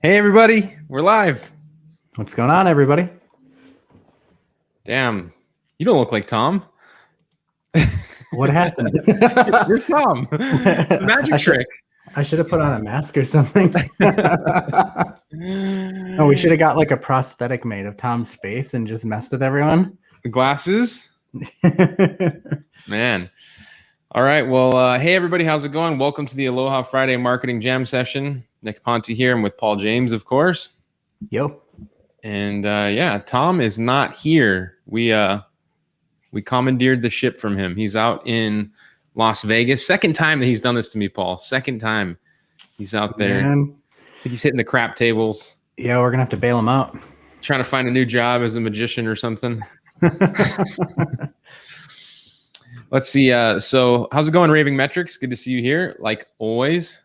Hey everybody, we're live. What's going on, everybody? Damn, you don't look like Tom. What happened? Where's Tom? Magic trick. I should have put on a mask or something. Oh, we should have got like a prosthetic made of Tom's face and just messed with everyone. The glasses? Man. All right, well, hey everybody, how's it going? Welcome to the Aloha Friday Marketing Jam Session. Nick Ponte here. I'm with Paul James, of course. Yo. And yeah, Tom is not here. We commandeered the ship from him. He's out in Las Vegas. Second time that he's done this to me, Paul. Second time he's out there. Man. I think he's hitting the crap tables. Yeah, we're gonna have to bail him out. Trying to find a new job as a magician or something. Let's see. So how's it going, Raving Metrics? Good to see you here. Like always,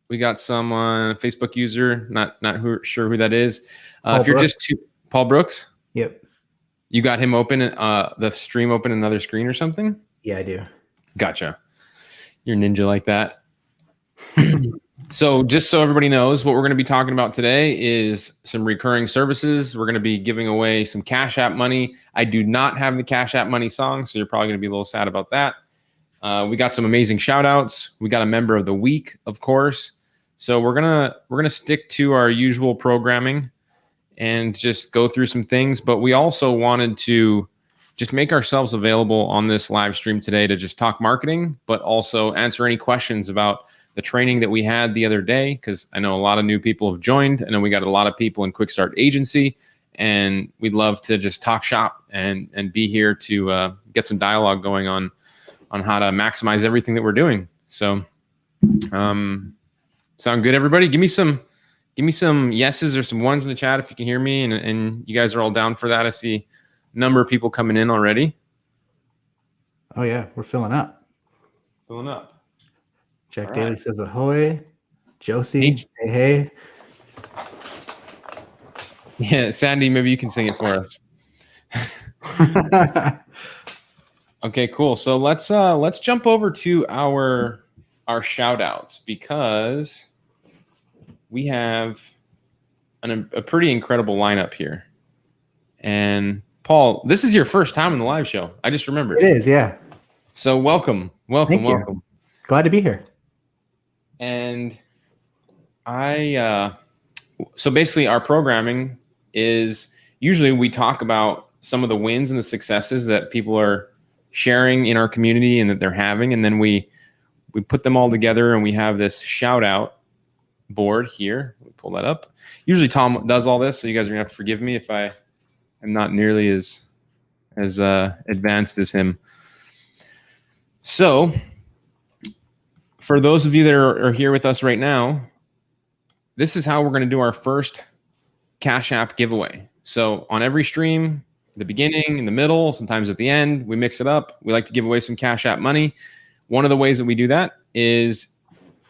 we got some Facebook user. Not sure who that is. If you're Brooks. just Paul Brooks. Yep. You got him open, the stream open another screen or something? Yeah, I do. Gotcha. You're a ninja like that. So just so everybody knows, what we're going to be talking about today is some recurring services. We're going to be giving away some Cash App money. I do not have the Cash App money song, so you're probably going to be a little sad about that. We got some amazing shout outs. We got a member of the week, of course. So we're gonna stick to our usual programming and just go through some things. But we also wanted to just make ourselves available on this live stream today to just talk marketing, but also answer any questions about the training that we had the other day, because I know a lot of new people have joined. I know we got a lot of people in Quick Start Agency, and we'd love to just talk shop and be here to get some dialogue going on how to maximize everything that we're doing. So sound good, everybody? Give me some yeses or some ones in the chat if you can hear me, and you guys are all down for that. I see a number of people coming in already. Oh yeah, we're filling up. Filling up. Jack All Daly right. says ahoy. Josie, hey. Yeah, Sandy, maybe you can sing it for us. Okay, cool. So let's jump over to our shout outs, because we have a pretty incredible lineup here. And Paul, this is your first time in the live show. I just remembered. It is, yeah. So welcome. Thank you. Welcome. Glad to be here. And so basically our programming is usually we talk about some of the wins and the successes that people are sharing in our community and that they're having. And then we put them all together and we have this shout out board here. Let me pull that up. Usually Tom does all this, so you guys are gonna have to forgive me if I am not nearly as advanced as him. So for those of you that are here with us right now, this is how we're going to do our first Cash App giveaway. So on every stream, the beginning, in the middle, sometimes at the end, we mix it up. We like to give away some Cash App money. One of the ways that we do that is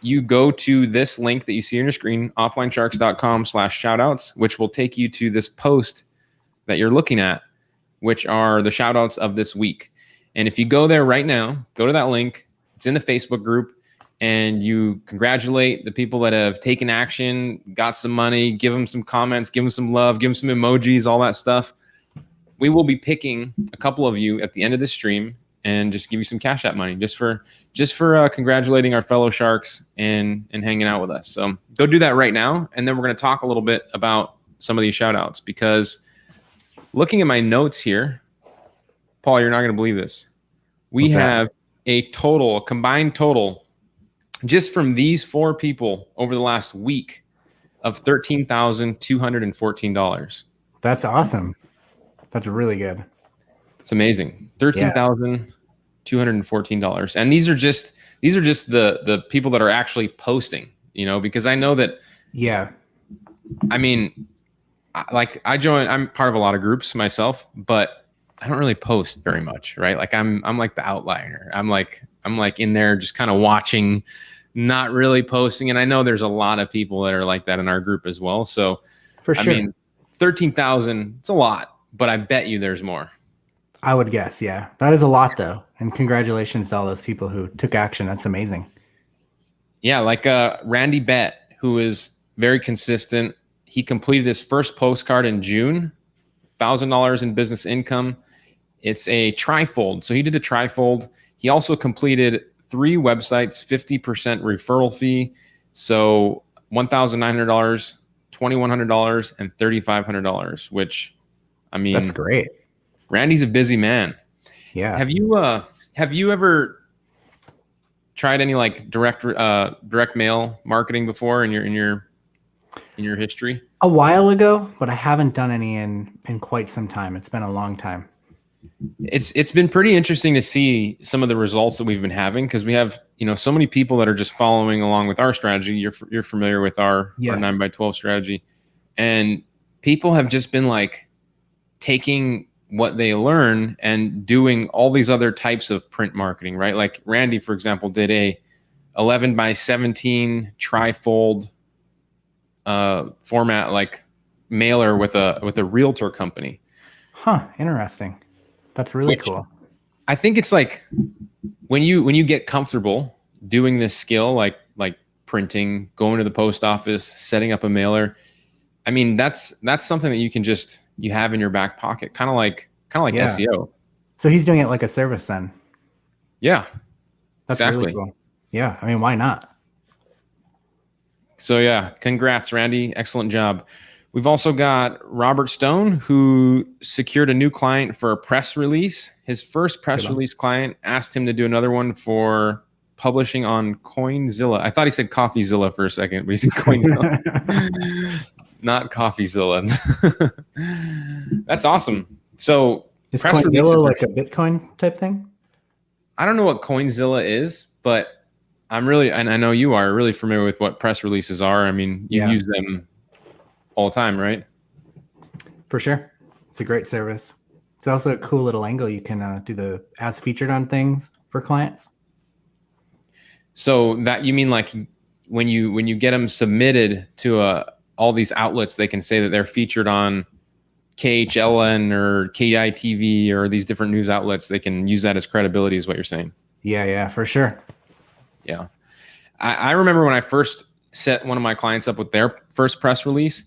you go to this link that you see on your screen, offlinesharks.com/shoutouts, which will take you to this post that you're looking at, which are the shoutouts of this week. And if you go there right now, go to that link, it's in the Facebook group, and you congratulate the people that have taken action, got some money, give them some comments, give them some love, give them some emojis, all that stuff. We will be picking a couple of you at the end of this stream and just give you some Cash App money just for congratulating our fellow sharks and hanging out with us. So go do that right now. And then we're going to talk a little bit about some of these shout outs, because looking at my notes here, Paul, you're not going to believe this. We have a combined total, just from these four people over the last week, of $13,214. That's awesome. That's really good. It's amazing. $13,214. And these are just the people that are actually posting, because I know that, yeah, I mean, I'm part of a lot of groups myself, but I don't really post very much, right? Like I'm like the outlier. I'm like in there just kind of watching, not really posting. And I know there's a lot of people that are like that in our group as well. So for sure. I mean, 13,000, it's a lot, but I bet you there's more. I would guess, yeah. That is a lot, though. And congratulations to all those people who took action. That's amazing. Yeah, like Randy Bett, who is very consistent. He completed his first postcard in June, $1,000 in business income. It's a trifold. So he did a trifold. He also completed 3 websites, 50% referral fee. So $1,900, $2,100, and $3,500, which, I mean, that's great. Randy's a busy man. Yeah. Have you ever tried any like direct mail marketing before in your history? A while ago, but I haven't done any in quite some time. It's been a long time. It's been pretty interesting to see some of the results that we've been having, because we have, so many people that are just following along with our strategy. You're familiar with our 9x12 strategy, and people have just been like taking what they learn and doing all these other types of print marketing, right? Like Randy, for example, did a 11x17 trifold format, like mailer with a realtor company. Huh, interesting. That's really cool. I think it's like when you get comfortable doing this skill, like printing, going to the post office, setting up a mailer. I mean, that's something that you have in your back pocket, kind of like SEO. So he's doing it like a service then. Yeah, that's exactly. Really cool. Yeah, I mean, why not? So yeah, congrats, Randy. Excellent job. We've also got Robert Stone, who secured a new client for a press release. His first press release client asked him to do another one for publishing on CoinZilla. I thought he said CoffeeZilla for a second, but he said CoinZilla. Not CoffeeZilla. That's awesome. So is CoinZilla like a Bitcoin type thing? I don't know what CoinZilla is, but and I know you are really familiar with what press releases are. I mean, you use them all the time, right? For sure. It's a great service. It's also a cool little angle. You can do the as featured on things for clients. So that you mean like when you get them submitted to all these outlets, they can say that they're featured on KHLN or KITV or these different news outlets. They can use that as credibility, is what you're saying. Yeah, for sure. Yeah. I remember when I first set one of my clients up with their first press release,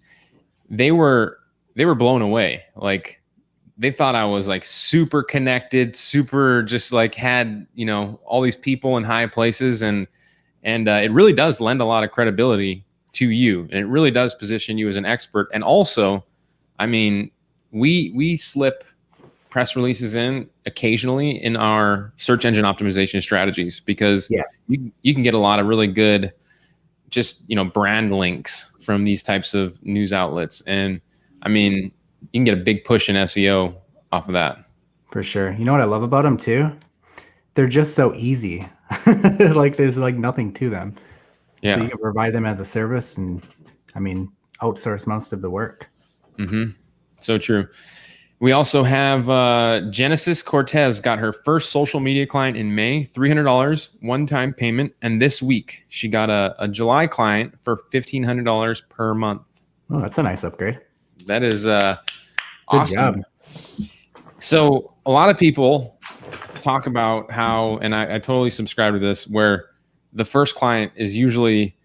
they were blown away. Like they thought I was like super connected, super just like had, all these people in high places. And it really does lend a lot of credibility to you. And it really does position you as an expert. And also, I mean, we slip press releases in occasionally in our search engine optimization strategies, because you can get a lot of really good just brand links from these types of news outlets. And I mean, you can get a big push in SEO off of that. For sure. You know what I love about them too? They're just so easy. Like there's like nothing to them. Yeah. So you can provide them as a service and I mean, outsource most of the work. Mm-hmm. So true. We also have Genesis Cortez got her first social media client in May, $300 one-time payment. And this week she got a July client for $1,500 per month. Oh, that's a nice upgrade. That is Good awesome. job. So a lot of people talk about how, and I totally subscribe to this, where the first client is usually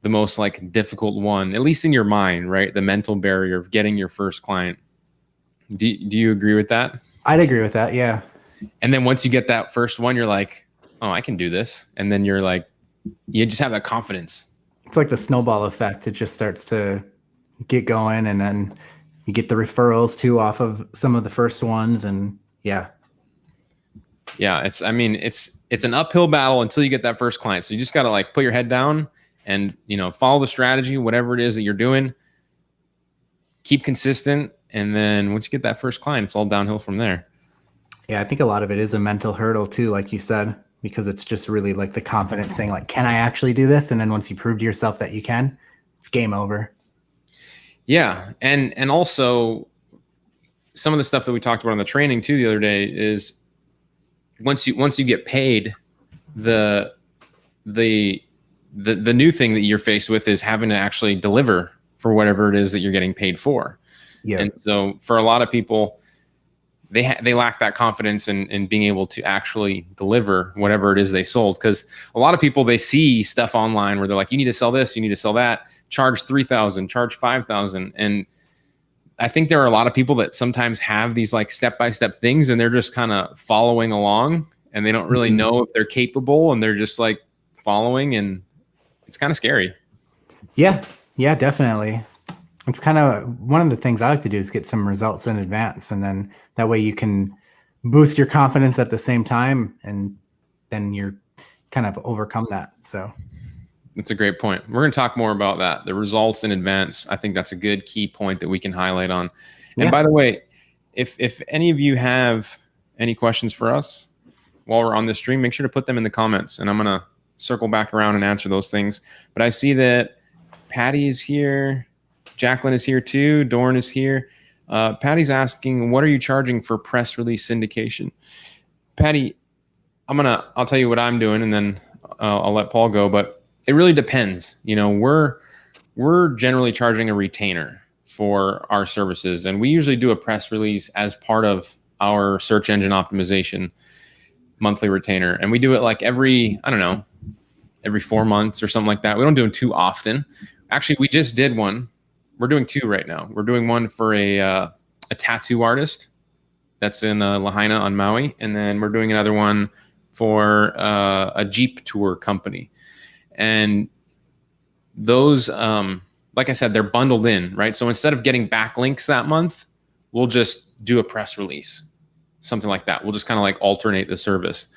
the most like difficult one, at least in your mind, right? The mental barrier of getting your first client. Do you agree with that? I'd agree with that. Yeah. And then once you get that first one, you're like, oh, I can do this. And then you're like, you just have that confidence. It's like the snowball effect. It just starts to get going, and then you get the referrals too off of some of the first ones. And yeah. It's an uphill battle until you get that first client. So you just got to like put your head down and, follow the strategy, whatever it is that you're doing, keep consistent. And then once you get that first client, it's all downhill from there. Yeah. I think a lot of it is a mental hurdle too, like you said, because it's just really like the confidence saying like, can I actually do this? And then once you prove to yourself that you can, it's game over. Yeah. And also some of the stuff that we talked about on the training too the other day is once you get paid, the new thing that you're faced with is having to actually deliver for whatever it is that you're getting paid for. Yeah. And so for a lot of people, they lack that confidence in being able to actually deliver whatever it is they sold. Because a lot of people, they see stuff online where they're like, you need to sell this, you need to sell that, charge 3,000, charge 5,000. And I think there are a lot of people that sometimes have these like step-by-step things, and they're just kind of following along, and they don't really know if they're capable, and they're just like following, and it's kind of scary. Yeah, definitely. It's kind of one of the things I like to do is get some results in advance, and then that way you can boost your confidence at the same time, and then you're kind of overcome that. So that's a great point. We're going to talk more about that, the results in advance. I think that's a good key point that we can highlight on. And by the way, if any of you have any questions for us while we're on this stream, make sure to put them in the comments, and I'm going to circle back around and answer those things. But I see that Patty is here. Jacqueline is here too. Dorn is here. Patty's asking, what are you charging for press release syndication? Patty, I'll tell you what I'm doing, and then I'll let Paul go. But it really depends. You know, we're generally charging a retainer for our services, and we usually do a press release as part of our search engine optimization monthly retainer, and we do it like every 4 months or something like that. We don't do it too often. Actually, we just did one. We're doing two right now. We're doing one for a tattoo artist that's in Lahaina on Maui, and then we're doing another one for a Jeep tour company. And those, like I said, they're bundled in, right? So instead of getting backlinks that month, we'll just do a press release, something like that. We'll just kind of like alternate the service.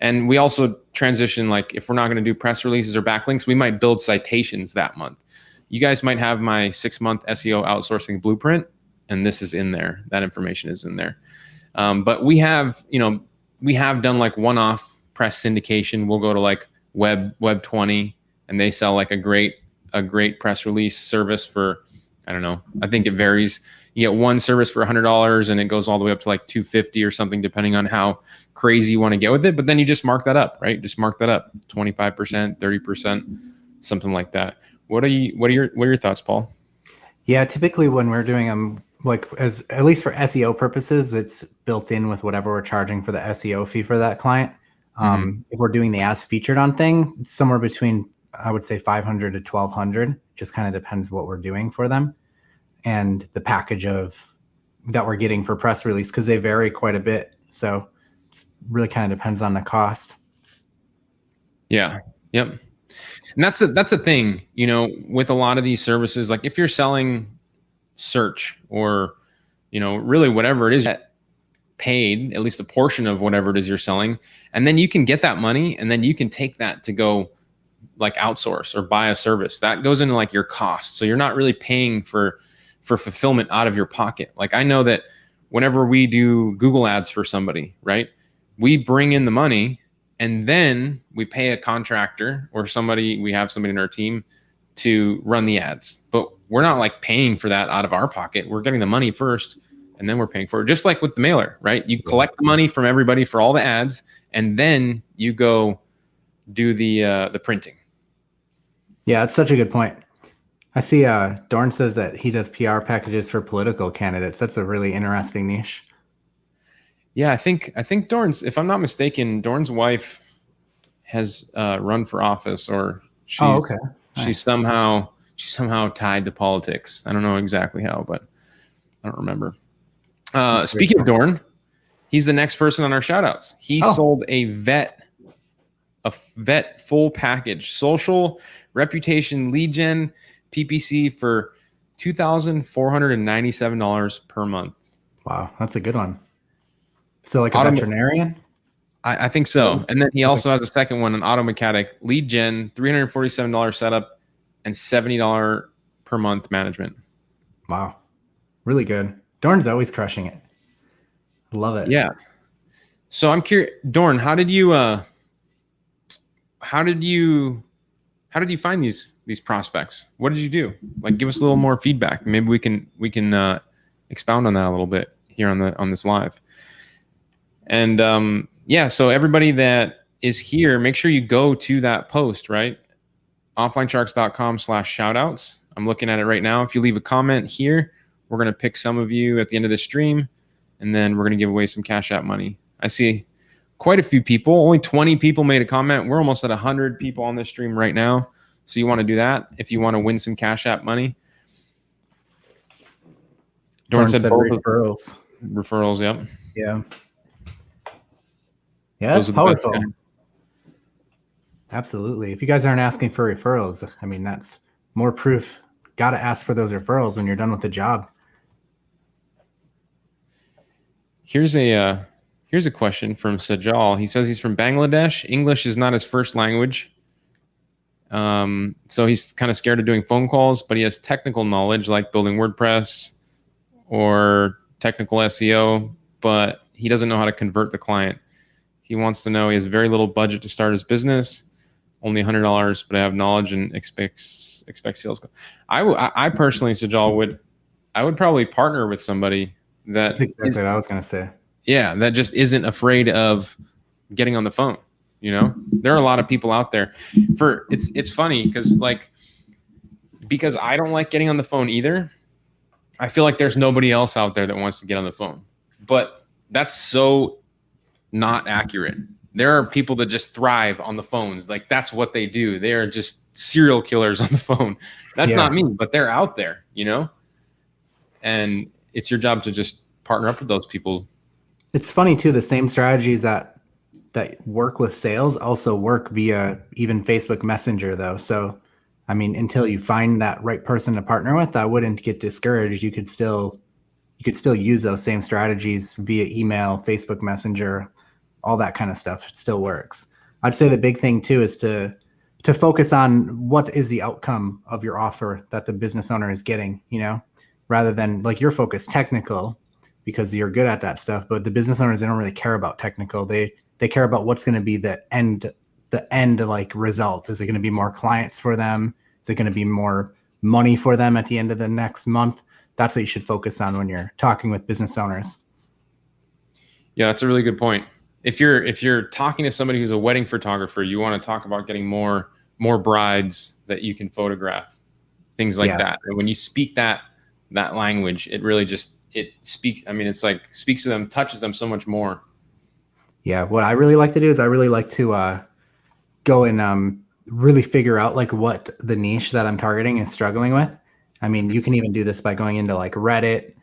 And we also transition, like if we're not going to do press releases or backlinks, we might build citations that month. You guys might have my 6-month SEO outsourcing blueprint, and this is in there. That information is in there. But we have done like one-off press syndication. We'll go to like Web 20, and they sell like a great press release service for, I don't know, I think it varies. You get one service for $100, and it goes all the way up to like $250 or something, depending on how crazy you want to get with it. But then you just mark that up, right? Just mark that up, 25%, 30%, something like that. What are your thoughts, Paul? Yeah, typically when we're doing them, like as at least for SEO purposes, it's built in with whatever we're charging for the SEO fee for that client. If we're doing the as featured on thing, it's somewhere between, I would say, 500 to 1,200. Just kind of depends what we're doing for them and the package that we're getting for press release, because they vary quite a bit. So it really kind of depends on the cost. Yeah. Yep. And that's a thing, you know, with a lot of these services. Like if you're selling search or, you know, really whatever it is, that paid at least a portion of whatever it is you're selling, and then you can get that money, and then you can take that to go like outsource or buy a service that goes into like your cost. So you're not really paying for fulfillment out of your pocket. Like I know that whenever we do Google ads for somebody, right, we bring in the money, and then we pay a contractor or we have somebody in our team to run the ads. But we're not like paying for that out of our pocket. We're getting the money first, and then we're paying for it. Just like with the mailer, right? You collect the money from everybody for all the ads, and then you go do the printing. Yeah, that's such a good point. I see Dorn says that he does PR packages for political candidates. That's a really interesting niche. Yeah, I think Dorn's, if I'm not mistaken, Dorn's wife has run for office, or she's she's somehow tied to politics. I don't know exactly how, but I don't remember. Speaking of Dorn, he's the next person on our shoutouts. He sold a vet full package, social, reputation, lead gen, PPC for $2,497 per month. Wow, that's a good one. So like a veterinarian? I think so. And then he also has a second one, an auto mechanic, lead gen, $347 setup, and $70 per month management. Wow. Really good. Dorn's always crushing it. Love it. Yeah. So I'm curious, Dorn, how did you find these prospects? What did you do? Like, give us a little more feedback. Maybe we can expound on that a little bit here on this live. And so everybody that is here, make sure you go to that post, right? offlinesharks.com/shoutouts. I'm looking at it right now. If you leave a comment here, we're going to pick some of you at the end of the stream and then we're going to give away some Cash App money. I see quite a few people. Only 20 people made a comment. We're almost at 100 people on this stream right now. So you want to do that if you want to win some Cash App money. Dorn said both referrals. Referrals, yep. Yeah. Yeah, that's powerful. Absolutely. If you guys aren't asking for referrals, I mean, that's more proof. Got to ask for those referrals when you're done with the job. Here's a question from Sajal. He says he's from Bangladesh. English is not his first language. So he's kind of scared of doing phone calls, but he has technical knowledge like building WordPress or technical SEO, but he doesn't know how to convert the client. He wants to know, he has very little budget to start his business, only $100, but I have knowledge and expect sales. I personally, Sajal, I would probably partner with somebody that's exactly what I was going to say. Yeah, that just isn't afraid of getting on the phone. You know, there are a lot of people out there. It's funny because I don't like getting on the phone either. I feel like there's nobody else out there that wants to get on the phone, but that's so not accurate. There are people that just thrive on the phones. Like that's what they do. They are just serial killers on the phone. That's not me, but they're out there, you know, and it's your job to just partner up with those people. It's funny too. The same strategies that work with sales also work via even Facebook Messenger though. So, I mean, until you find that right person to partner with, I wouldn't get discouraged. You could still use those same strategies via email, Facebook Messenger, all that kind of stuff. It still works. I'd say the big thing too is to focus on what is the outcome of your offer that the business owner is getting, you know, rather than like your focus technical because you're good at that stuff. But the business owners, they don't really care about technical. They care about what's going to be the end like result. Is it going to be more clients for them? Is it going to be more money for them at the end of the next month? That's what you should focus on when you're talking with business owners. Yeah, that's a really good point. If you're talking to somebody who's a wedding photographer, you want to talk about getting more brides that you can photograph, things like that. And when you speak that language, it really just speaks. I mean, it's like speaks to them, touches them so much more. Yeah, what I really like to do is I really like to go and really figure out like what the niche that I'm targeting is struggling with. I mean, you can even do this by going into like Reddit,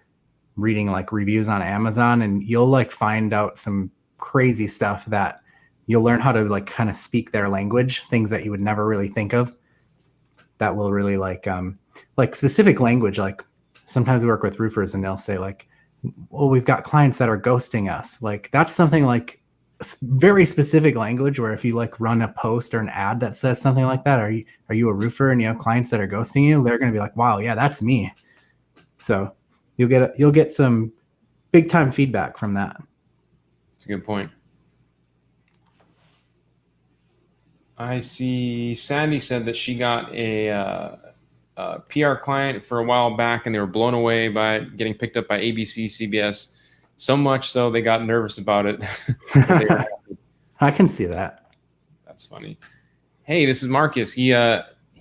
reading like reviews on Amazon, and you'll like find out some crazy stuff that you'll learn how to like kind of speak their language, things that you would never really think of. That will really like specific language. Like sometimes we work with roofers and they'll say like, well, we've got clients that are ghosting us. Like that's something like very specific language where if you like run a post or an ad that says something like that, are you a roofer and you have clients that are ghosting you, they're going to be like, wow, yeah, that's me. So you'll get some big time feedback from that. That's a good point. I see Sandy said that she got a PR client for a while back and they were blown away by it getting picked up by ABC, CBS. So much so they got nervous about it. I can see that. That's funny. Hey, this is Marcus. He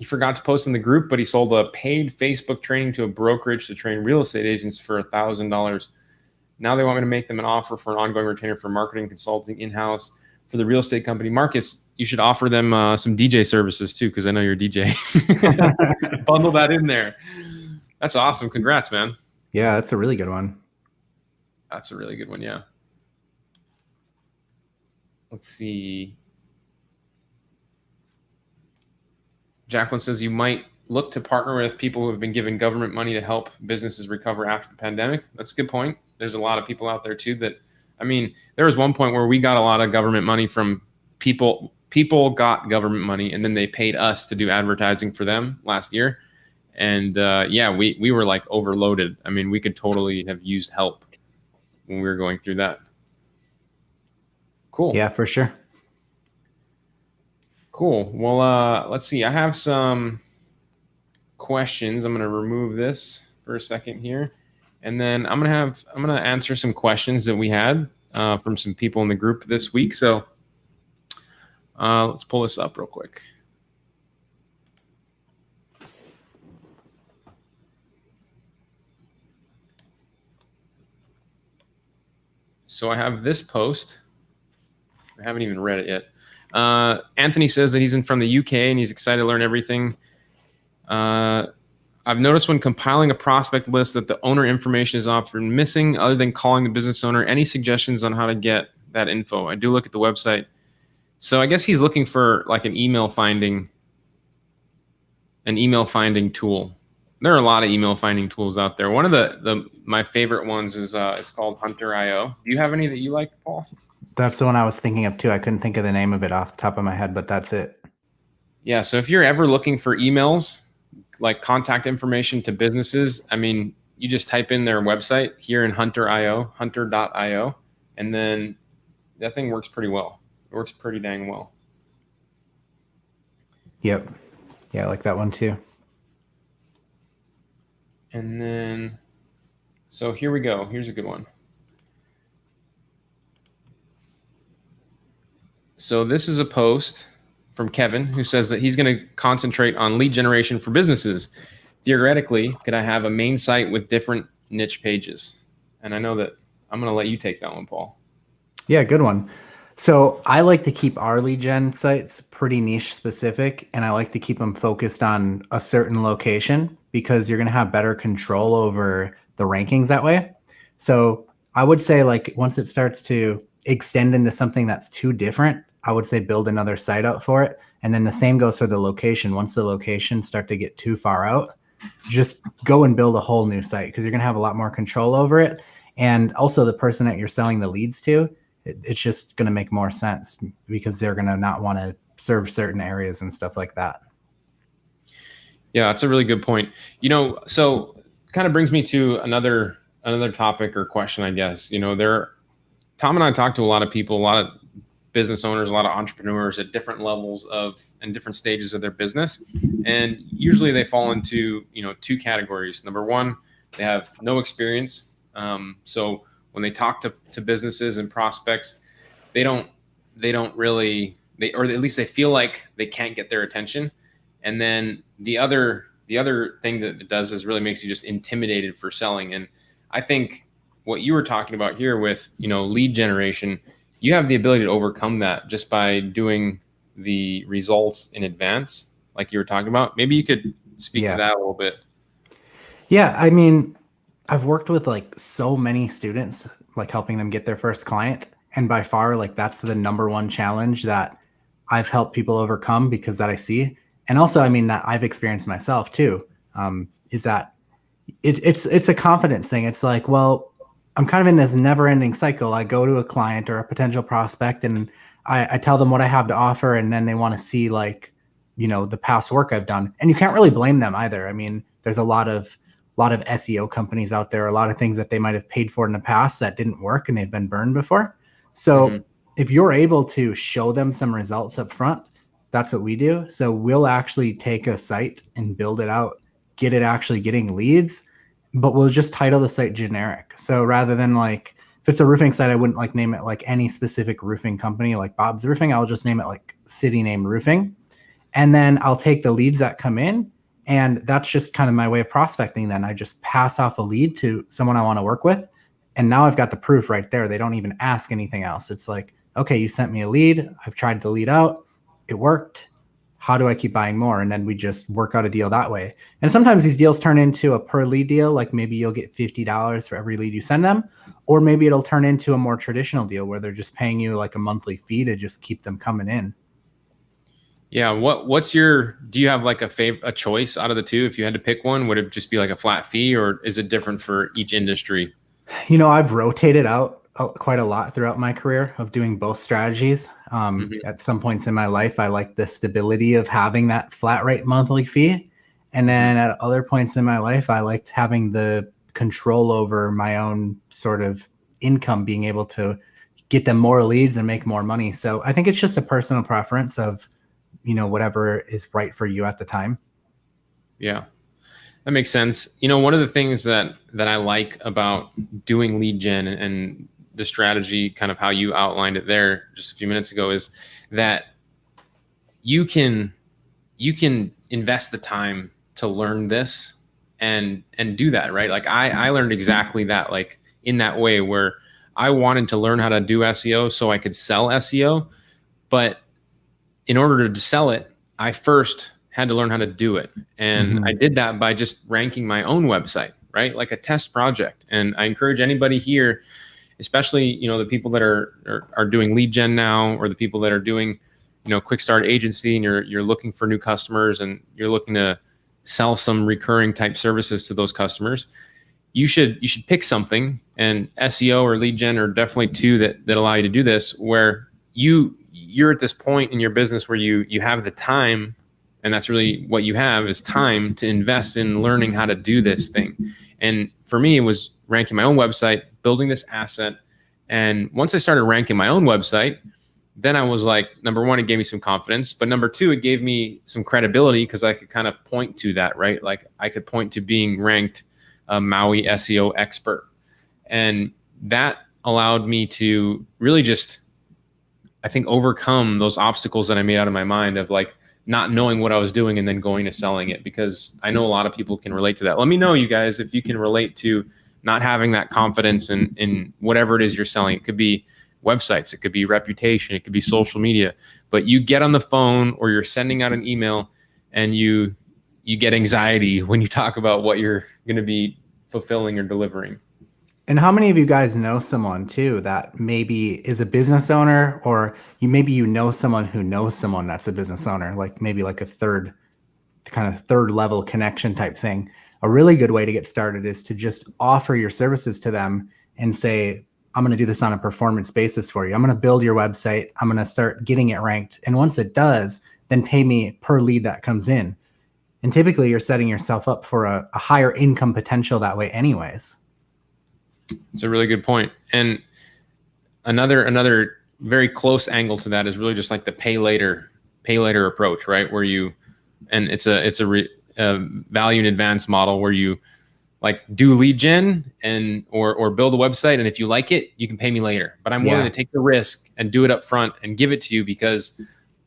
forgot to post in the group, but he sold a paid Facebook training to a brokerage to train real estate agents for $1,000. Now they want me to make them an offer for an ongoing retainer for marketing, consulting, in-house for the real estate company. Marcus, you should offer them some DJ services too, because I know you're a DJ. Bundle that in there. That's awesome. Congrats, man. Yeah, that's a really good one. That's a really good one, yeah. Let's see. Jacqueline says you might look to partner with people who have been given government money to help businesses recover after the pandemic. That's a good point. There's a lot of people out there too that, I mean, there was one point where we got a lot of government money from people. People got government money and then they paid us to do advertising for them last year. And yeah, we were like overloaded. I mean, we could totally have used help when we were going through that. Cool. Yeah, for sure. Cool. Well, let's see. I have some questions. I'm going to remove this for a second here. And then I'm going to answer some questions that we had from some people in the group this week. So let's pull this up real quick. So I have this post. I haven't even read it yet. Anthony says that he's from the UK and he's excited to learn everything. I've noticed when compiling a prospect list that the owner information is often missing. Other than calling the business owner, any suggestions on how to get that info? I do look at the website. So I guess he's looking for like an email finding tool. There are a lot of email finding tools out there. One of my favorite ones is it's called Hunter.io. Do you have any that you like, Paul? That's the one I was thinking of too. I couldn't think of the name of it off the top of my head, but that's it. Yeah. So if you're ever looking for emails, like contact information to businesses, I mean, you just type in their website here in Hunter.io, and then that thing works pretty well. It works pretty dang well. Yep. Yeah, I like that one too. And then, so here we go. Here's a good one. So this is a post from Kevin who says that he's going to concentrate on lead generation for businesses. Theoretically, could I have a main site with different niche pages? And I know that I'm going to let you take that one, Paul. Yeah, good one. So I like to keep our lead gen sites pretty niche specific, and I like to keep them focused on a certain location because you're going to have better control over the rankings that way. So I would say like once it starts to extend into something that's too different, I would say build another site out for it. And then the same goes for the location. Once the locations start to get too far out, just go and build a whole new site because you're going to have a lot more control over it. And also the person that you're selling the leads to, it's just going to make more sense because they're going to not want to serve certain areas and stuff like that. Yeah, that's a really good point. You know, so kind of brings me to another topic or question, I guess. You know, Tom and I talk to a lot of people, a lot of business owners, a lot of entrepreneurs at different levels and different stages of their business. And usually they fall into, two categories. Number one, they have no experience. So when they talk to businesses and prospects, they don't really, or at least they feel like they can't get their attention. And then the other thing that it does is really makes you just intimidated for selling. And I think what you were talking about here with, lead generation, you have the ability to overcome that just by doing the results in advance, like you were talking about. Maybe you could speak to that a little bit. Yeah, I mean, I've worked with like so many students, like helping them get their first client. And by far, like that's the number one challenge that I've helped people overcome because that I see. And also, I mean, that I've experienced myself too, is that it's a confidence thing. It's like, well, I'm kind of in this never ending cycle. I go to a client or a potential prospect and I tell them what I have to offer. And then they want to see like, the past work I've done. And you can't really blame them either. I mean, there's a lot of SEO companies out there, a lot of things that they might have paid for in the past that didn't work and they've been burned before. So if you're able to show them some results up front, that's what we do. So we'll actually take a site and build it out, get it actually getting leads, but we'll just title the site generic. So rather than like, if it's a roofing site, I wouldn't like name it like any specific roofing company like Bob's Roofing. I'll just name it like City Name Roofing. And then I'll take the leads that come in. And that's just kind of my way of prospecting. Then I just pass off a lead to someone I want to work with. And now I've got the proof right there. They don't even ask anything else. It's like, okay, you sent me a lead. I've tried the lead out. It worked. How do I keep buying more? And then we just work out a deal that way. And sometimes these deals turn into a per lead deal. Like maybe you'll get $50 for every lead you send them. Or maybe it'll turn into a more traditional deal where they're just paying you like a monthly fee to just keep them coming in. Yeah. Do you have like a choice out of the two? If you had to pick one, would it just be like a flat fee or is it different for each industry? I've rotated out quite a lot throughout my career of doing both strategies. At some points in my life, I like the stability of having that flat rate monthly fee. And then at other points in my life, I liked having the control over my own sort of income, being able to get them more leads and make more money. So I think it's just a personal preference of, whatever is right for you at the time. Yeah, that makes sense. One of the things that I like about doing lead gen and the strategy, kind of how you outlined it there just a few minutes ago, is that you can invest the time to learn this and do that, right? Like I learned exactly that, like in that way where I wanted to learn how to do SEO so I could sell SEO. But in order to sell it, I first had to learn how to do it. And I did that by just ranking my own website, right? Like a test project. And I encourage anybody here, especially, the people that are doing lead gen now, or the people that are doing, quick start agency, and you're looking for new customers and you're looking to sell some recurring type services to those customers. You should pick something, and SEO or lead gen are definitely two that allow you to do this, where you're at this point in your business where you have the time, and that's really what you have, is time to invest in learning how to do this thing. And for me, it was ranking my own website, building this asset. And once I started ranking my own website, then I was like, number one, it gave me some confidence, but number two, it gave me some credibility, because I could kind of point to that, right? Like I could point to being ranked a Maui SEO expert. And that allowed me to really just, I think, overcome those obstacles that I made out of my mind of like not knowing what I was doing and then going to selling it, because I know a lot of people can relate to that. Let me know, you guys, if you can relate to not having that confidence in whatever it is you're selling. It could be websites, it could be reputation, it could be social media, but you get on the phone or you're sending out an email and you get anxiety when you talk about what you're going to be fulfilling or delivering. And how many of you guys know someone too that maybe is a business owner, or maybe you know someone who knows someone that's a business owner, like maybe like a third level connection type thing? A really good way to get started is to just offer your services to them and say, I'm going to do this on a performance basis for you. I'm going to build your website. I'm going to start getting it ranked. And once it does, then pay me per lead that comes in. And typically you're setting yourself up for a higher income potential that way anyways. It's a really good point. And another very close angle to that is really just like the pay later approach, right? Where it's a value in advance model where you like do lead gen or build a website, and if you like it, you can pay me later. But I'm willing to take the risk and do it up front and give it to you, because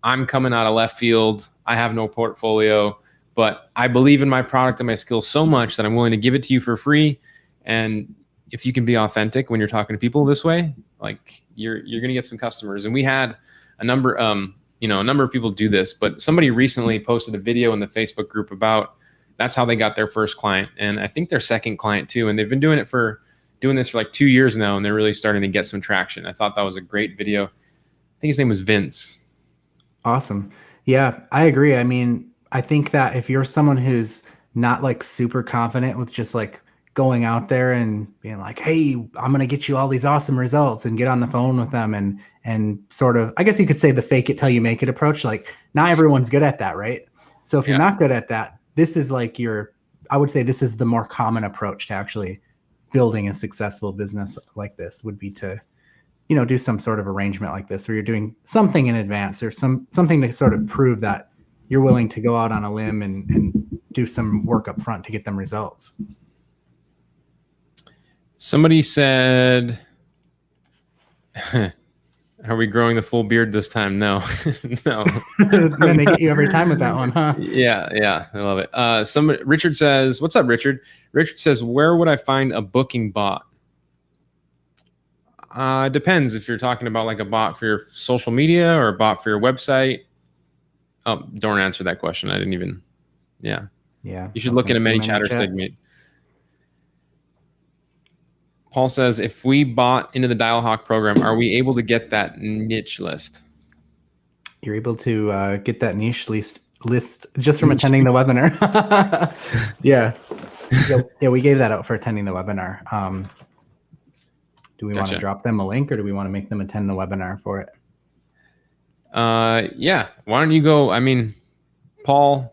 I'm coming out of left field. I have no portfolio, but I believe in my product and my skills so much that I'm willing to give it to you for free. And if you can be authentic when you're talking to people this way, like you're going to get some customers. And we had a number of people do this, but somebody recently posted a video in the Facebook group about that's how they got their first client. And I think their second client too. And they've been doing this for like 2 years now. And they're really starting to get some traction. I thought that was a great video. I think his name was Vince. Awesome. Yeah, I agree. I mean, I think that if you're someone who's not like super confident with just like going out there and being like, hey, I'm going to get you all these awesome results, and get on the phone with them and sort of, I guess you could say, the fake it till you make it approach. Like, not everyone's good at that, right? So if you're not good at that, this is like I would say this is the more common approach to actually building a successful business like this, would be to, do some sort of arrangement like this, where you're doing something in advance, or something to sort of prove that you're willing to go out on a limb and do some work up front to get them results. Somebody said, are we growing the full beard this time? No, no. And they get you every time with that one, huh? Yeah, I love it. Richard says, what's up, Richard? Richard says, where would I find a booking bot? Depends if you're talking about like a bot for your social media or a bot for your website. Oh, don't answer that question. I didn't even. Yeah. You should look at a ManyChatter segment. Paul says, if we bought into the Dialhawk program, are we able to get that niche list? You're able to get that niche list just from attending the webinar. Yeah, we gave that out for attending the webinar. Do we want to drop them a link, or do we want to make them attend the webinar for it? Yeah. Why don't you go? I mean, Paul's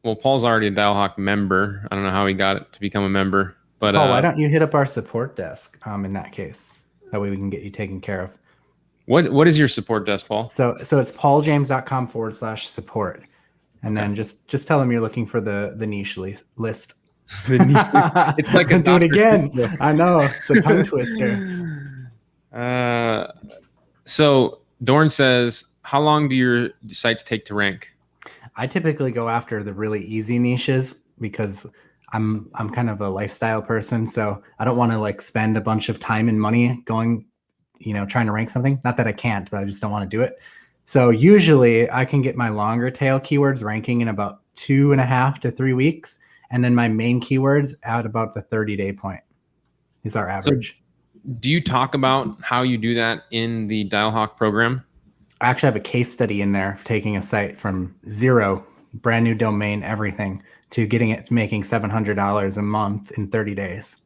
already a Dialhawk member. I don't know how he got it to become a member. But Paul, why don't you hit up our support desk in that case? That way we can get you taken care of. What is your support desk, Paul? So it's pauljames.com/support. And then just tell them you're looking for the niche list. The niche. It's like a do it again. I know. It's a tongue twister. So Dorn says, how long do your sites take to rank? I typically go after the really easy niches, because I'm kind of a lifestyle person, so I don't want to like spend a bunch of time and money going, trying to rank something. Not that I can't, but I just don't want to do it. So usually I can get my longer tail keywords ranking in about 2.5 to 3 weeks. And then my main keywords at about the 30-day point is our average. So do you talk about how you do that in the Dialhawk program? I actually have a case study in there of taking a site from zero, brand new domain, everything, to getting it to making $700 a month in 30 days.